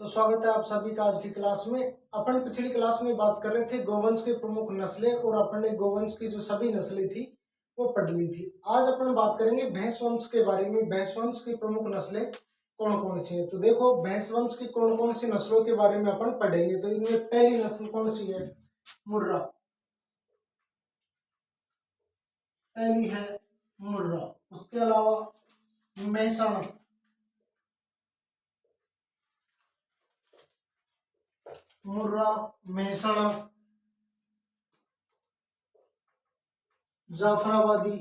तो स्वागत है आप सभी का आज की क्लास में। अपन पिछली क्लास में बात कर रहे थे गोवंश के प्रमुख नस्लें और अपन ने गोवंश की जो सभी नस्लें थी वो पढ़ ली थी। आज अपन बात करेंगे भैंस वंश के बारे में। भैंस वंश की प्रमुख नस्लें कौन कौन सी है। तो देखो भैंस वंश की कौन कौन सी नस्लों के बारे में अपन पढ़ेंगे। तो इनमें पहली नस्ल कौन सी है? मुर्रा। पहली है मुर्रा। उसके अलावा मेहसाणा, मुर्रा, मेहसाणा, जाफराबादी,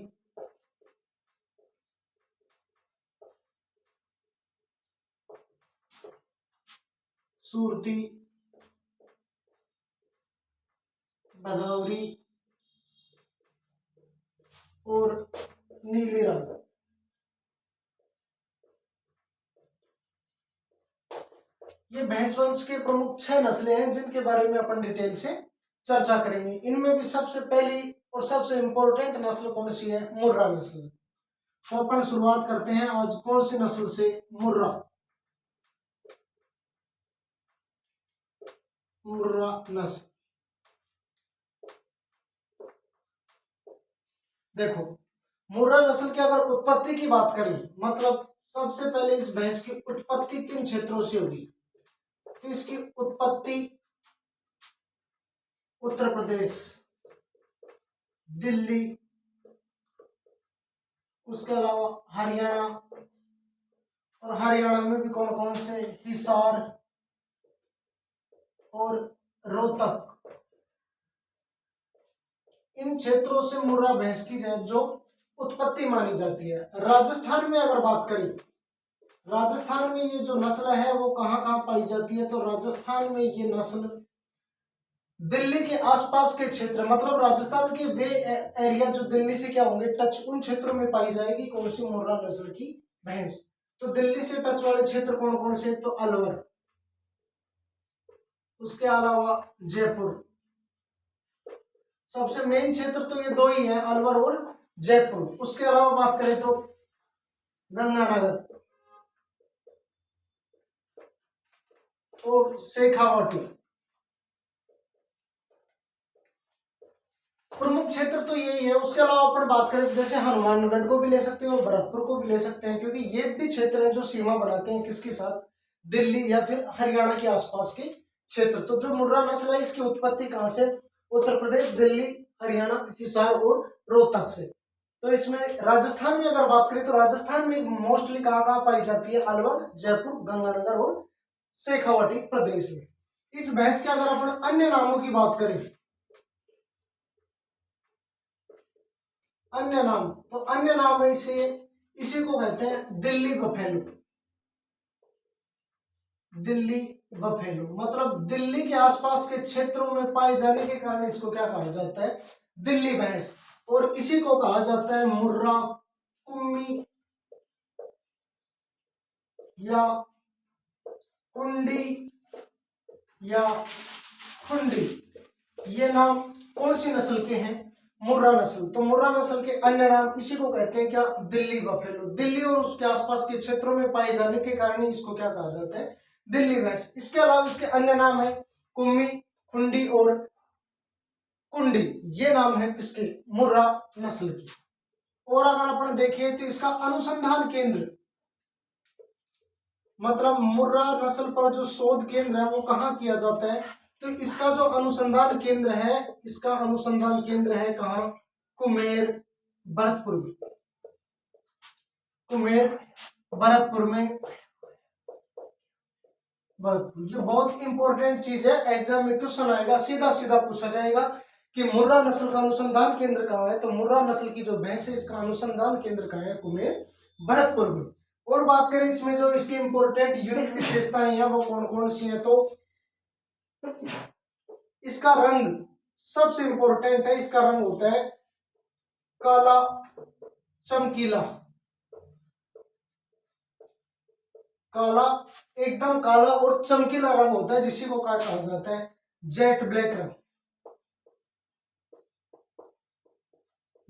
सूरती, भदौरी और नीली रंग। ये भैंस वंश के प्रमुख 6 नस्लें हैं जिनके बारे में अपन डिटेल से चर्चा करेंगे। इनमें भी सबसे पहली और सबसे इंपॉर्टेंट नस्ल कौन सी है? मुर्रा नस्ल। तो अपन शुरुआत करते हैं आज कौन सी नस्ल से? मुर्रा। मुर्रा नस्ल। देखो मुर्रा नस्ल की अगर उत्पत्ति की बात करें, मतलब सबसे पहले इस भैंस की उत्पत्ति किन क्षेत्रों से होगी? तो इसकी उत्पत्ति उत्तर प्रदेश, दिल्ली, उसके अलावा हरियाणा, और हरियाणा में भी कौन कौन से? हिसार और रोहतक। इन क्षेत्रों से मुर्रा भैंस की जो उत्पत्ति मानी जाती है। राजस्थान में अगर बात करें, राजस्थान में ये जो नस्ल है वो कहाँ कहाँ पाई जाती है? तो राजस्थान में ये नस्ल दिल्ली के आसपास के क्षेत्र, मतलब राजस्थान के वे एरिया जो दिल्ली से क्या होंगे टच, उन क्षेत्रों में पाई जाएगी कौन सी? मुर्रा नस्ल की भैंस। तो दिल्ली से टच वाले क्षेत्र कौन कौन से? तो अलवर, उसके अलावा जयपुर। सबसे मेन क्षेत्र तो ये दो ही है, अलवर और जयपुर। उसके अलावा बात करें तो गंगानगर और शेखावाटी। प्रमुख क्षेत्र तो यही है। उसके अलावा अपन बात करें तो जैसे हनुमानगढ़ को भी ले सकते हैं और भरतपुर को भी ले सकते हैं, क्योंकि ये भी क्षेत्र है जो सीमा बनाते हैं किसके साथ? दिल्ली या फिर हरियाणा के आसपास के क्षेत्र। तो जो मुर्रा नस्ल है इसकी उत्पत्ति कहां से? उत्तर प्रदेश, दिल्ली, हरियाणा, हिसार और रोहतक से। तो इसमें राजस्थान में अगर बात करें तो राजस्थान में मोस्टली कहाँ कहाँ पाई जाती है? अलवर, जयपुर, गंगानगर और शेखावाटी प्रदेश में। इस भैंस के अगर अपन अन्य नामों की बात करें, अन्य नाम, तो अन्य नाम है इसी को कहते हैं दिल्ली बफेलो। दिल्ली बफेलो मतलब दिल्ली के आसपास के क्षेत्रों में पाए जाने के कारण इसको क्या कहा जाता है? दिल्ली भैंस। और इसी को कहा जाता है मुर्रा, कुम्मी या कुंडी या खुंडी। ये नाम कौन सी नस्ल के हैं? मुर्रा नस्ल। तो मुर्रा नस्ल के अन्य नाम इसी को कहते हैं क्या? दिल्ली बफेलो। दिल्ली और उसके आसपास के क्षेत्रों में पाए जाने के कारण ही इसको क्या कहा जाता है? दिल्ली भैंस। इसके अलावा इसके अन्य नाम है कुम्मी, खुंडी और कुंडी। ये नाम है किसके? मुर्रा नस्ल की। और अगर अपन देखें तो इसका अनुसंधान केंद्र, मतलब मुर्रा नस्ल पर जो शोध केंद्र है वो कहाँ किया जाता है? तो इसका जो अनुसंधान केंद्र है, इसका अनुसंधान केंद्र है कहाँ? कुमेर, भरतपुर में। कुमेर, भरतपुर में। भरतपुर ये बहुत इंपॉर्टेंट चीज है, एग्जाम में क्वेश्चन आएगा, सीधा सीधा पूछा जाएगा कि मुर्रा नस्ल का अनुसंधान केंद्र कहाँ है? तो मुर्रा नस्ल की जो भैंस है इसका अनुसंधान केंद्र कहाँ है? कुमेर, भरतपुर में। और बात करें इसमें जो इसकी इंपॉर्टेंट यूनिक विशेषताएं हैं वो कौन कौन सी है? तो इसका रंग सबसे इंपॉर्टेंट है। इसका रंग होता है काला चमकीला, काला, एकदम काला और चमकीला रंग होता है, जिसी को क्या कहा जाता है? जेट ब्लैक रंग।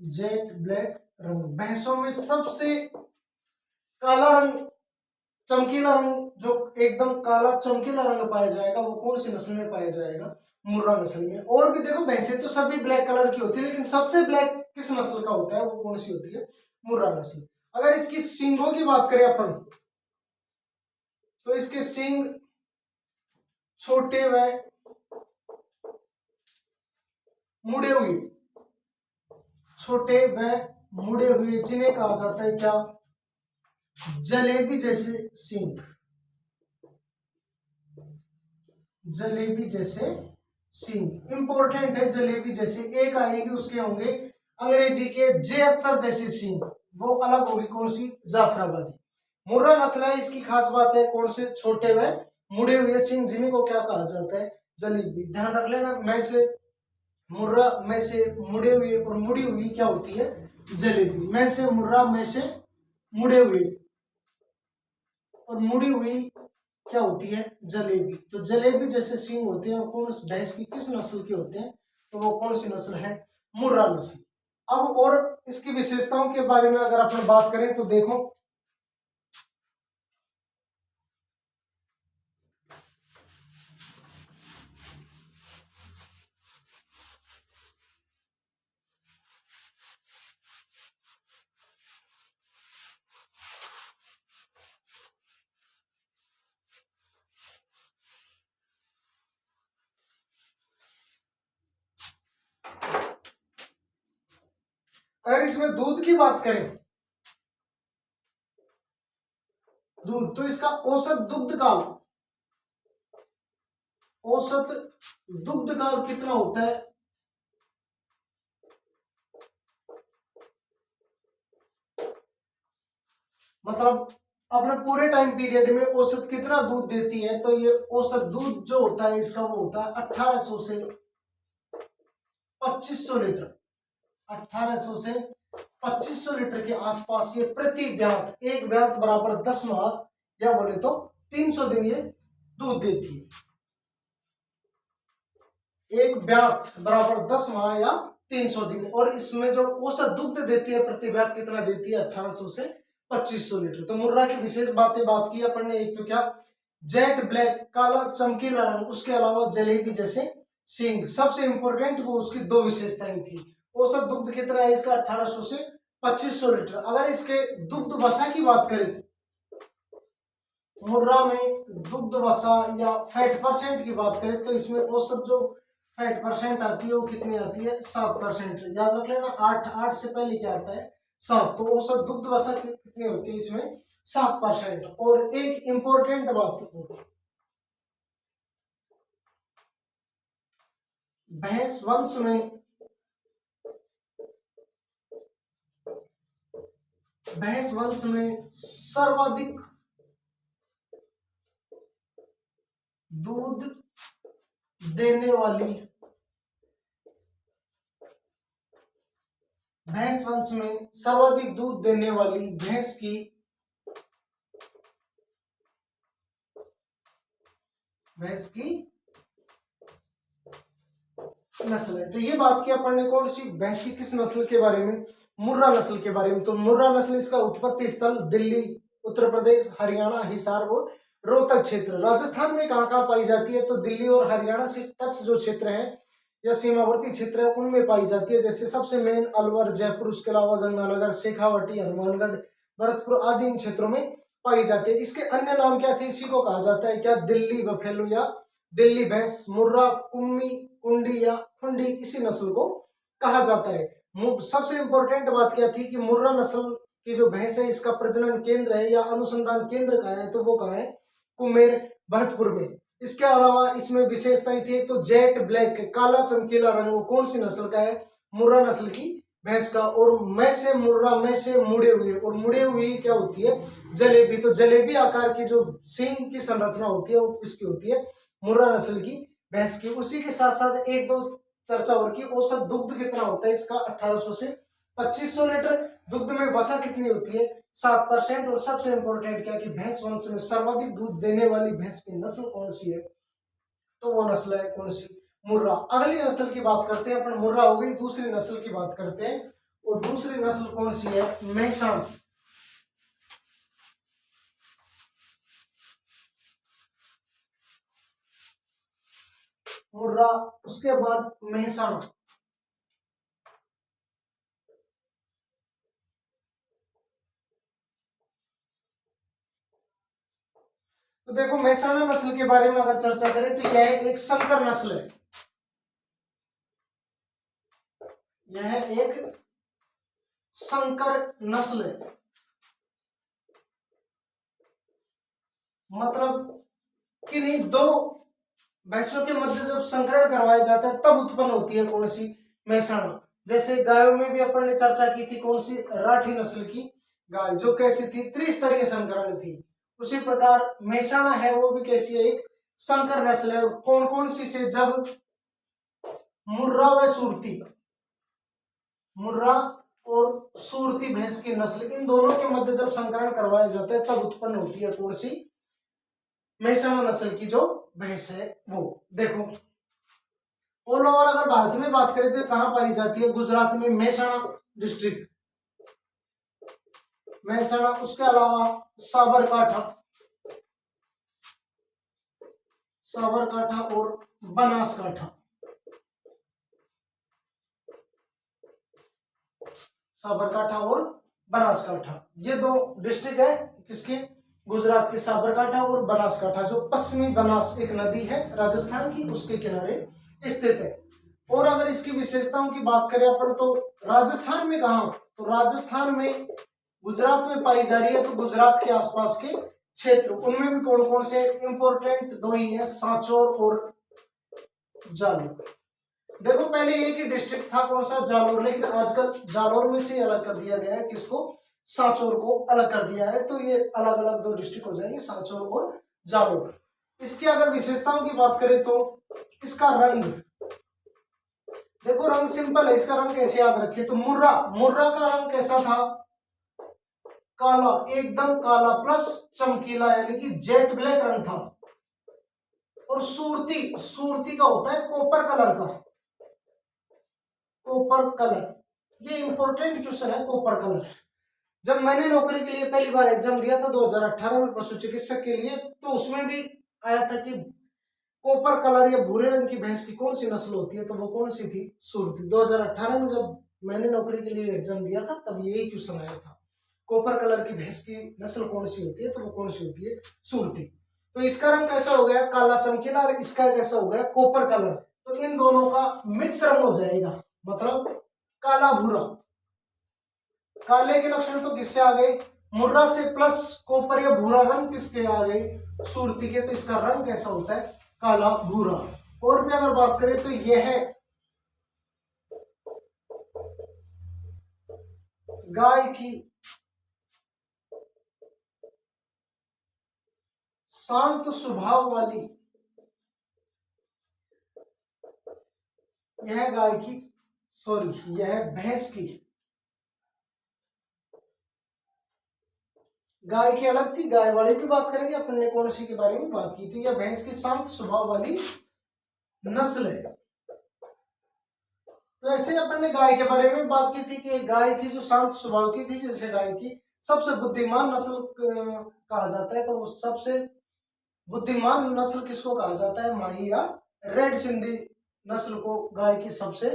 जेट ब्लैक रंग। भैंसों में सबसे काला रंग चमकीला रंग, जो एकदम काला चमकीला रंग पाया जाएगा वो कौन सी नस्ल में पाया जाएगा? मुर्रा नस्ल में। और भी देखो भैंसे तो सभी ब्लैक कलर की होती है, लेकिन सबसे ब्लैक किस नस्ल का होता है, वो कौन सी होती है? मुर्रा नस्ल। अगर इसकी सींगों की बात करें अपन, तो इसके सींग छोटे व मुड़े हुए, छोटे व मुड़े हुए, जिन्हें कहा जाता है क्या? जलेबी जैसे सींग, जलेबी जैसे सींग। इंपॉर्टेंट है, जलेबी जैसे, एक आएगी उसके होंगे अंग्रेजी के जे अक्षर जैसे सींग, वो अलग होगी, कौन सी? जाफराबादी। मुर्रा नस्ल है, इसकी खास बात है कौन से? छोटे व मुड़े हुए सींग, जिन्हीं को क्या कहा जाता है? जलेबी। ध्यान रख लेना, मैं से मुर्रा, में से मुड़े हुए, और मुड़ी हुई क्या होती है? जलेबी। में से मुर्रा, में से मुड़े हुए, और मुड़ी हुई क्या होती है? जलेबी। तो जलेबी जैसे सींग होते हैं, कौन भैंस की किस नस्ल के होते हैं? तो वो कौन सी नस्ल है? मुर्रा नस्ल। अब और इसकी विशेषताओं के बारे में अगर अपन बात करें तो देखो, अगर इसमें दूध की बात करें, दूध, तो इसका औसत दुग्ध काल, औसत दुग्ध काल कितना होता है? मतलब अपने पूरे टाइम पीरियड में औसत कितना दूध देती है? तो ये औसत दूध जो होता है इसका, वो होता है 1800 से 2500 लीटर। 1800 से 2500 लीटर के आसपास ये प्रति ब्यात, एक ब्यात बराबर 10 माह, या बोले तो 300 दिन ये दूध देती है। एक ब्यात बराबर 10 माह या 300 दिन। और इसमें जो औसत दुग्ध देती है प्रति ब्यात कितना देती है? 1800 से 2500 लीटर। तो मुर्रा की विशेष बातें बात की अपन ने, एक तो क्या? जेट ब्लैक, काला चमकीला रंग, उसके अलावा जलेबी जैसे सींग। सबसे इंपॉर्टेंट वो उसकी दो विशेषताएं थी। औसत दुग्ध कितना है इसका? 1800 से 2500 लीटर। अगर इसके दुग्ध वसा की बात करें, मुर्रा में दुग्ध वसा या फैट परसेंट की बात करें, तो इसमें औसत जो फैट परसेंट आती है वो कितनी आती है? 7%। याद रख लेना, 8 से पहले क्या आता है? 7। तो औसत दुग्ध वसा कितनी होती है इसमें? 7%। और एक इंपॉर्टेंट बात, भैंस वंश में, भैंस वंश में सर्वाधिक दूध देने वाली, भैंस वंश में सर्वाधिक दूध देने वाली भैंस की नस्ल है। तो ये बात की अपन ने कौन सी? भैंस की किस नस्ल के बारे में? मुर्रा नस्ल के बारे में। तो मुर्रा नस्ल, इसका उत्पत्ति स्थल दिल्ली, उत्तर प्रदेश, हरियाणा, हिसार और रोहतक क्षेत्र। राजस्थान में कहाँ कहाँ पाई जाती है? तो दिल्ली और हरियाणा से टच जो क्षेत्र है या सीमावर्ती क्षेत्र है उनमें पाई जाती है। जैसे सबसे मेन अलवर, जयपुर, उसके अलावा गंगानगर, शेखावाटी, हनुमानगढ़, भरतपुर आदि इन क्षेत्रों में पाई जाती है। इसके अन्य नाम क्या थे? इसी को कहा जाता है क्या? दिल्ली बफेलो या दिल्ली भैंस, मुर्रा, कुम्मी, कुंडी या खुंडी, इसी नस्ल को कहा जाता है। सबसे इंपॉर्टेंट बात क्या थी कि मुर्रा नस्ल की जो भैंस है इसका प्रजनन केंद्र है या अनुसंधान केंद्र कहाँ है? तो वो कहाँ है? कुमेर, भरतपुर में। इसके अलावा इसमें विशेषताएं थी, तो जेट ब्लैक, काला चमकीला रंग, वो कौन सी नस्ल का है? मुर्रा नस्ल की भैंस का। और मैं से मुर्रा, में से मुड़े हुए, और मुड़े हुई क्या होती है? जलेबी। तो जलेबी आकार की जो सींग की संरचना होती है वो किसकी होती है? मुर्रा नस्ल की भैंस की। उसी के साथ साथ एक दो चर्चा और की, औसत दुग्ध कितना होता है इसका? 1800 से 2500 लीटर। दुग्ध में वसा कितनी होती है? 7%। और सबसे इंपॉर्टेंट क्या कि भैंस वंश में सर्वाधिक दूध देने वाली भैंस की नस्ल कौन सी है? तो वो नस्ल है कौन सी? मुर्रा। अगली नस्ल की बात करते हैं अपन, मुर्रा हो गई, दूसरी नस्ल की बात करते हैं। और दूसरी नस्ल कौन सी है? मेहसान। मुर्रा, उसके बाद मेहसाणा। तो देखो मेहसाणा नस्ल के बारे में अगर चर्चा करें तो यह एक संकर नस्ल है। यह एक संकर नस्ल है, मतलब किन्हीं दो भैंसों के मध्य जब संकरण करवाया जाता है तब उत्पन्न होती है कौन सी, मेहसाणा। जैसे गायों में भी अपन ने चर्चा की थी कौन सी, राठी नस्ल की गाय, जो कैसी थी, त्रिस्तरीय संकरण थी। उसी प्रकार मेहसाणा है वो भी कैसी है, एक संकर नस्ल है। कौन कौन सी से, जब मुर्रा व सुरती, मुर्रा और सुरती भैंस की नस्ल, इन दोनों के मध्य जब संकरण करवाया जाता है तब उत्पन्न होती है कौन सी, मेहसाणा नस्ल की जो भैंस है वो। देखो ऑल ओवर अगर भारत में बात करें तो कहां पाई जाती है, गुजरात में मेहसाणा डिस्ट्रिक्ट, मेहसाणा, उसके अलावा साबरकांठा, साबरकांठा और बनासकांठा, साबरकांठा और बनासकांठा, ये दो डिस्ट्रिक्ट है किसके, गुजरात के, साबरकांठा और बनासकांठा, जो पश्चिमी बनास एक नदी है राजस्थान की, उसके किनारे स्थित है। और अगर इसकी विशेषताओं की बात करें अपन तो राजस्थान में कहा, तो राजस्थान में गुजरात में पाई जा रही है, तो गुजरात के आसपास के क्षेत्र, उनमें भी कौन कौन से इंपोर्टेंट दो ही है, सांचौर और जालोर। देखो पहले एक ही डिस्ट्रिक्ट था कौन सा, जालोर, लेकिन आजकल जालोर में से अलग कर दिया गया है, किसको, सांचौर को अलग कर दिया है, तो ये अलग अलग दो डिस्ट्रिक्ट हो जाएंगे, सांचौर और जालोर। इसकी अगर विशेषताओं की बात करें तो इसका रंग, देखो रंग सिंपल है, इसका रंग कैसे याद रखें, तो मुर्रा, मुर्रा का रंग कैसा था, काला, एकदम काला प्लस चमकीला, यानी कि जेट ब्लैक रंग था। और सुरती, सुरती का होता है कॉपर कलर का, कॉपर कलर, ये इंपॉर्टेंट क्वेश्चन है, कॉपर कलर। जब मैंने नौकरी के लिए पहली बार एग्जाम दिया था 2018 में पशु चिकित्सक के लिए, तो उसमें भी आया था कि कॉपर कलर या भूरे रंग की भैंस की कौन सी नस्ल होती है, तो वो कौन सी थी, सुरती। 2018 में जब मैंने नौकरी के लिए एग्जाम दिया था तब यही क्वेश्चन आया था, कॉपर कलर की भैंस की नस्ल कौन सी होती है, तो वो कौन सी होती है, सुरती। तो इसका रंग कैसा हो गया, काला चमकीला, और इसका कैसा हो गया, कॉपर कलर। तो इन दोनों का मिक्स रंग हो जाएगा, मतलब काला भूरा। काले के लक्षण तो किससे आ गए, मुर्रा से, प्लस कॉपर या भूरा रंग किसके आ गए, सुरती के। तो इसका रंग कैसा होता है, काला भूरा। और भी अगर बात करें तो यह है गाय की शांत स्वभाव वाली, यह गाय की, सॉरी यह भैंस की, गाय की अलग थी, गाय वाली भी बात करेंगे अपन ने कौन सी के बारे में बात की थी, यह भैंस की शांत स्वभाव वाली नस्ल है। तो ऐसे अपन ने गाय के बारे में बात की थी कि गाय थी जो शांत स्वभाव की थी, जैसे गाय की सबसे बुद्धिमान नस्ल कहा जाता है, तो वो सबसे बुद्धिमान नस्ल किसको कहा जाता है, माही या रेड सिंधी नस्ल को गाय की सबसे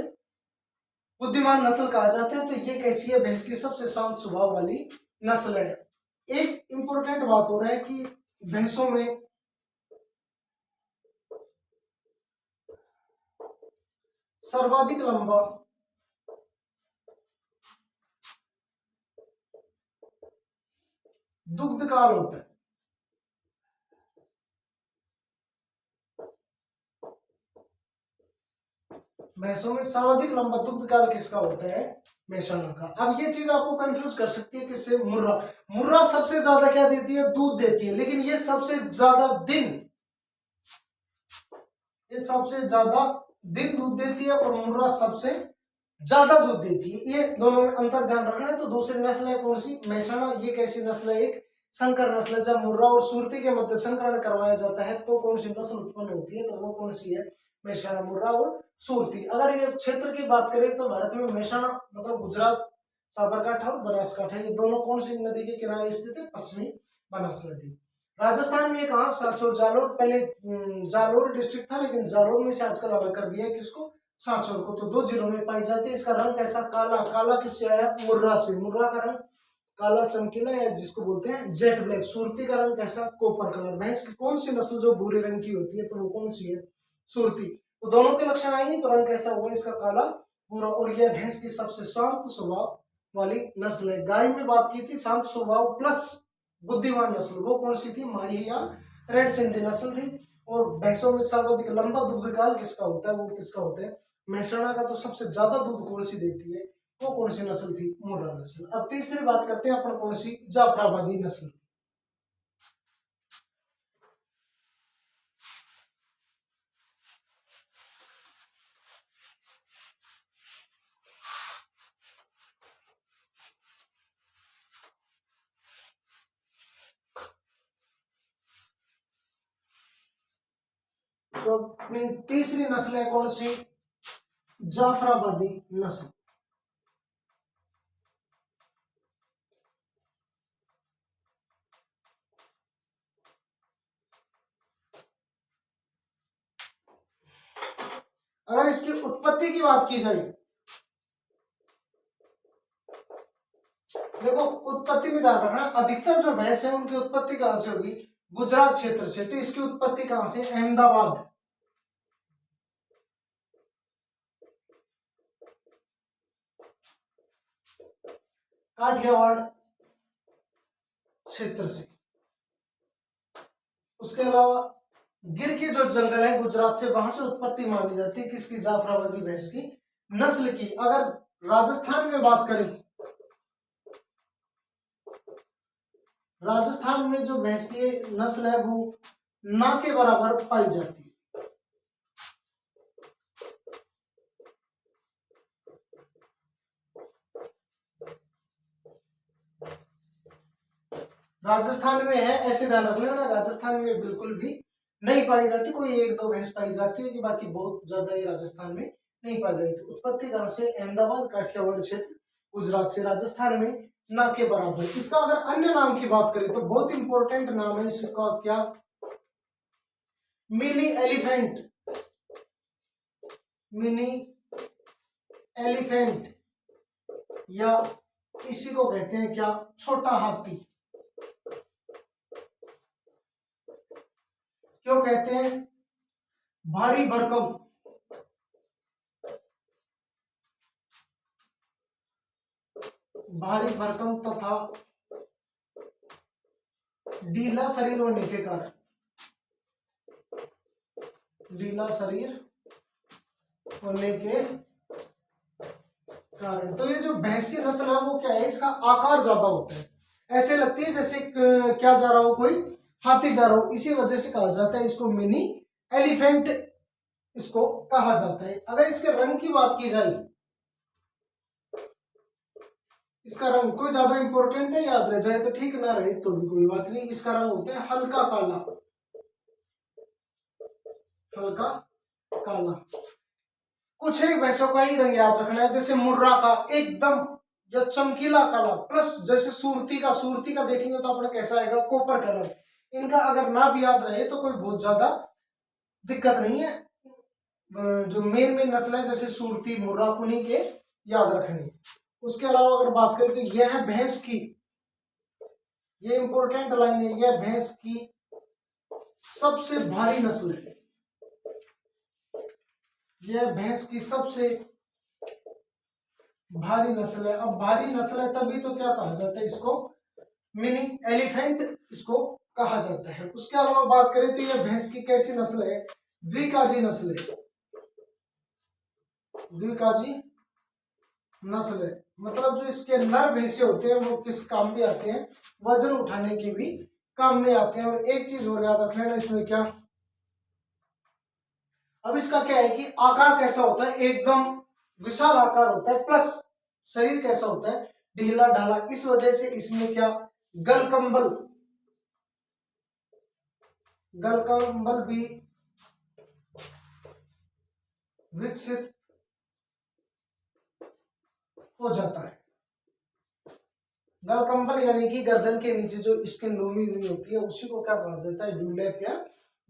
बुद्धिमान नस्ल कहा जाता है। तो ये कैसी है, भैंस की सबसे शांत स्वभाव वाली नस्ल है। एक इंपॉर्टेंट बात हो रहा है कि भैंसों में सर्वाधिक लंबा दुग्ध काल होता है, भैंसों में सर्वाधिक लंबा दुग्ध काल किसका होता है, मेहसाणा का। अब ये चीज आपको कंफ्यूज कर सकती है किससे, मुर्रा, मुर्रा सबसे ज्यादा क्या देती है, दूध देती है, लेकिन ये सबसे ज्यादा दिन, ये सबसे ज्यादा दिन दूध देती है, और मुर्रा सबसे ज्यादा दूध देती है। ये दोनों में अंतर ध्यान रखना है। तो दूसरी नस्ल है कौन सी, मेहसाणा, ये कैसी नस्ल है, एक संकर नस्ल है। जब मुर्रा और सुरती के मध्य संकरण करवाया जाता है तो कौन सी नस्ल उत्पन्न होती है, तो वो कौन सी है, मेहसाणा, मुर्रा और सुरती। अगर ये क्षेत्र की बात करें तो भारत में मेहसाणा मतलब गुजरात, साबरकांठा और बनासकांठा, ये दोनों कौन सी नदी के किनारे स्थित है, पश्चिमी बनास नदी। राजस्थान में कहा सांचौर जालोर, पहले जालोर डिस्ट्रिक्ट था लेकिन जालोर में से आजकल अलग कर दिया है किसको, सांचौर को। तो 2 जिलों में पाई जाती है। इसका रंग कैसा, काला। काला किससे आया, मुर्रा से। मुर्रा का रंग काला चमकीला या जिसको बोलते हैं जेट ब्लैक। सुरती का रंग कैसा, कॉपर कलर। भैंस की कौन सी नस्ल जो भूरे रंग की होती है, तो वो कौन सी है, सुरती। तो दोनों के लक्षण आएंगे तो रंग कैसा होगा इसका, काला भूरा। और यह भैंस की सबसे शांत स्वभाव वाली नस्ल है। गाय में बात की थी शांत स्वभाव प्लस बुद्धिमान नस्ल, वो कौन सी थी, माही या रेड सिंधी नस्ल थी। और भैंसों में सर्वाधिक लंबा दूध काल किसका होता है, वो किसका होता है, महसाणा का। तो सबसे ज्यादा दूध कौन सी देती है, वो कौन सी नस्ल थी, मुर्रा नस्ल। अब तीसरी बात करते हैं अपन कौन सी, जाफराबादी नस्ल। तो अपनी तीसरी नस्ल है कौन सी, जाफराबादी नस्ल। अगर इसकी उत्पत्ति की बात की जाए, देखो उत्पत्ति में ध्यान रखना, अधिकतर जो भैंस है उनकी उत्पत्ति कहां से होगी, गुजरात क्षेत्र से। तो इसकी उत्पत्ति कहां से, अहमदाबाद, काठियावाड़ क्षेत्र से। उसके अलावा गिर के जो जंगल है गुजरात से, वहां से उत्पत्ति मानी जाती है किसकी, जाफराबादी भैंस की नस्ल की। अगर राजस्थान में बात करें, राजस्थान में जो भैंस की नस्ल है वो ना के बराबर पाई जाती है। राजस्थान में है, ऐसे ध्यान रख लेना, राजस्थान में बिल्कुल भी नहीं पाई जाती, कोई 1-2 भैंस पाई जाती है कि बाकी बहुत ज्यादा ये राजस्थान में नहीं पाई जाती। उत्पत्ति कहां से, अहमदाबाद, काठियावाड़ क्षेत्र, गुजरात से। राजस्थान में ना के बराबर। इसका अगर अन्य नाम की बात करें तो बहुत इंपॉर्टेंट नाम है इसका, क्या, मिनी एलिफेंट। मिनी एलिफेंट या इसी को कहते हैं क्या, छोटा हाथी। क्यों कहते हैं, भारी भरकम, भारी भरकम तथा ढीला शरीर होने के कारण, ढीला शरीर होने के कारण। तो ये जो भैंस की नस्ल है वो क्या है, इसका आकार ज्यादा होता है, ऐसे लगती है जैसे क्या जा रहा हो, कोई हाथी जा रहा हो। इसी वजह से कहा जाता है इसको मिनी एलिफेंट, इसको कहा जाता है। अगर इसके रंग की बात की जाए, इसका रंग कोई ज्यादा इंपॉर्टेंट है, याद रह जाए तो ठीक, ना रहे तो भी कोई बात नहीं। इसका रंग होता है हल्का काला, हल्का काला। कुछ एक भैंसों का ही रंग याद रखना है, जैसे मुर्रा का एकदम जो चमकीला काला, प्लस जैसे सुरती का, सुरती का देखेंगे तो अपना कैसा आएगा, कॉपर कलर। इनका अगर ना भी याद रहे तो कोई बहुत ज्यादा दिक्कत नहीं है। जो मेन मेन नस्ल है जैसे सुरती, मुर्रा, उन्हीं के याद रखनी। उसके अलावा अगर बात करें तो यह है भैंस की, ये इंपॉर्टेंट लाइन है, यह भैंस की सबसे भारी नस्ल है। यह भैंस की सबसे भारी नस्ल है। अब भारी नस्ल है तभी तो क्या कहा जाता है इसको, मिनी एलिफेंट इसको कहा जाता है। उसके अलावा बात करें तो यह भैंस की कैसी नस्ल है, द्विकाजी नस्ल है, द्विकाजी नस्ल है। मतलब जो इसके नर भैंसे होते हैं वो किस काम में आते हैं, वजन उठाने के भी काम में आते हैं। और एक चीज और याद रख लेना इसमें, क्या, अब इसका क्या है कि आकार कैसा होता है, एकदम विशाल आकार होता है, प्लस शरीर कैसा होता है, ढीला ढाला। इस वजह से इसमें क्या, गलकंबल, गलकंबल भी विकसित हो जाता है। गलकंबल यानी कि गर्दन के नीचे जो स्किन लूमी हुई होती है उसी को क्या कहा जाता है, ड्यूलैप या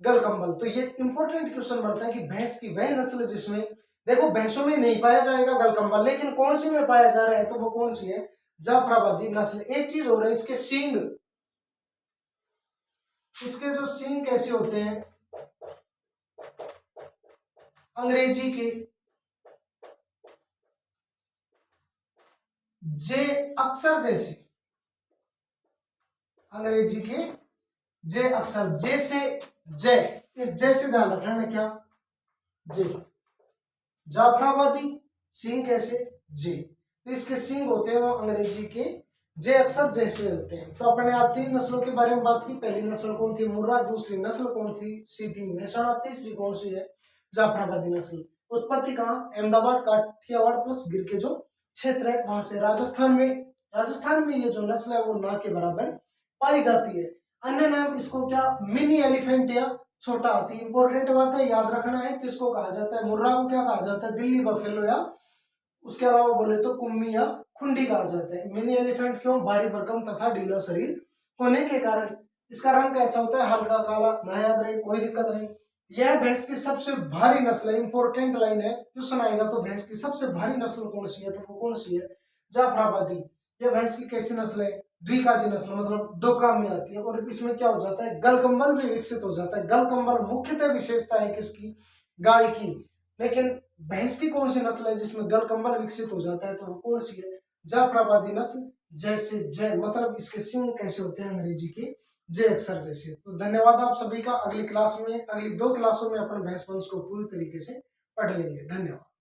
गलकंबल। तो ये इंपॉर्टेंट क्वेश्चन बनता है कि भैंस की वह नस्ल जिसमें, देखो भैंसों में नहीं पाया जाएगा गलकंबल, लेकिन कौन सी में पाया जा रहा है, तो वो कौन सी है, जाफराबादी नस्ल। एक चीज हो रहा है, इसके सींग, इसके जो सींग कैसे होते हैं, अंग्रेजी के जे अक्षर जैसे, अंग्रेजी के जे अक्षर, जे से जय, इस जय से ध्यान रखना है क्या, जे। जाफराबादी सींग कैसे, जे, तो इसके सींग होते हैं वो अंग्रेजी के जे अक्षर जैसे होते हैं। तो अपने आप 3 नस्लों के बारे में बात की। पहली नस्ल कौन थी, मुर्रा। दूसरी नस्ल कौन थी, सी थी मेहसाणा। तीसरी कौन सी है, जाफराबादी नस्ल। उत्पत्ति कहाँ, अहमदाबाद, काठियावाड़ प्लस गिर के जो क्षेत्र है वहां से। राजस्थान में ये जो नस्ल है वो ना के बराबर पाई जाती है। अन्य नाम इसको क्या, मिनी एलिफेंट या छोटा हाथी। इंपॉर्टेंट बात है, याद रखना है किसको कहा जाता है, मुर्रा को क्या कहा जाता है, दिल्ली बफेलो, या उसके अलावा बोले तो कुम्मी या खुंडी कहा जाता है। मिनी एलिफेंट क्यों, भारी भरकम तथा ढीला शरीर होने के कारण। इसका रंग कैसा होता है, हल्का काला। ना याद रहे, कोई दिक्कत नहीं। यह भैंस की सबसे भारी नस्ल है। इंपॉर्टेंट लाइन है, क्वेश्चन आएगा तो भैंस की सबसे भारी नस्ल कौन सी है, तो वो कौन सी है, जाफराबादी। यह भैंस की कैसी नस्ल है, द्विकाजी नस्ल, मतलब 2 काम में आती है। और इसमें क्या हो जाता है, गलकंबल भी विकसित हो जाता है। गलकंबल मुख्यतः विशेषता है किसकी, गाय की। लेकिन भैंस की कौन सी नस्ल है जिसमें गलकंबल विकसित हो जाता है, तो वो कौन सी है, जाफराबादी नस्ल। जैसे जय, मतलब इसके सिंग कैसे होते हैं, अंग्रेजी के जे अक्षर जैसे। तो धन्यवाद आप सभी का। अगली क्लास में, अगली 2 क्लासों में अपन भैंस वंश को पूरी तरीके से पढ़ लेंगे। धन्यवाद।